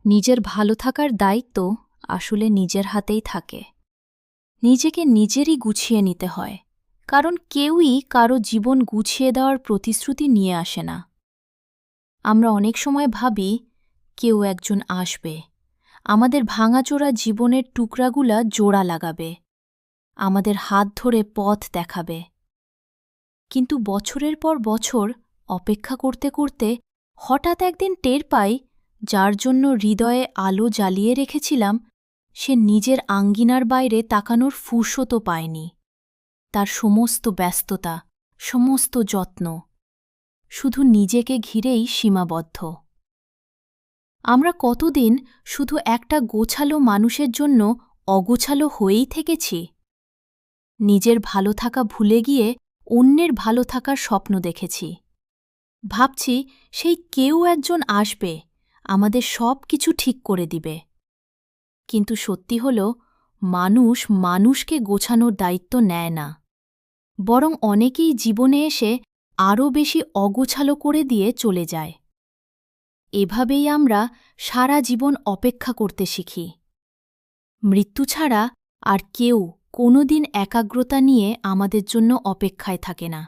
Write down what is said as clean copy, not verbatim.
নিজের ভালো থাকার দায়িত্ব আসলে নিজের হাতেই থাকে। নিজেকে নিজেরই গুছিয়ে নিতে হয়, কারণ কেউই কারো জীবন গুছিয়ে দেওয়ার প্রতিশ্রুতি নিয়ে আসে না। আমরা অনেক সময় ভাবি কেউ একজন আসবে, আমাদের ভাঙাচোরা জীবনের টুকরাগুলা জোড়া লাগাবে, আমাদের হাত ধরে পথ দেখাবে। কিন্তু বছরের পর বছর অপেক্ষা করতে করতে হঠাৎ একদিন টের পাই, যার জন্য হৃদয়ে আলো জ্বালিয়ে রেখেছিলাম সে নিজের আঙ্গিনার বাইরে তাকানোর ফুরসতও পায়নি। তার সমস্ত ব্যস্ততা, সমস্ত যত্ন শুধু নিজেকে ঘিরেই সীমাবদ্ধ। আমরা কতদিন শুধু একটা গোছালো মানুষের জন্য অগোছালো হয়েই থেকেছি? নিজের ভালো থাকা ভুলে গিয়ে অন্যের ভালো থাকার স্বপ্ন দেখেছি। ভাবছি সেই কেউ একজন আসবে, আমাদের সব কিছু ঠিক করে দিবে। কিন্তু সত্যি হল, মানুষ মানুষকে গোছানোর দায়িত্ব নেয় না, বরং অনেকেই জীবনে এসে আরও বেশি অগোছালো করে দিয়ে চলে যায়। এভাবেই আমরা সারা জীবন অপেক্ষা করতে শিখি। মৃত্যু ছাড়া আর কেউ কোনোদিন একাগ্রতা নিয়ে আমাদের জন্য অপেক্ষায় থাকে না।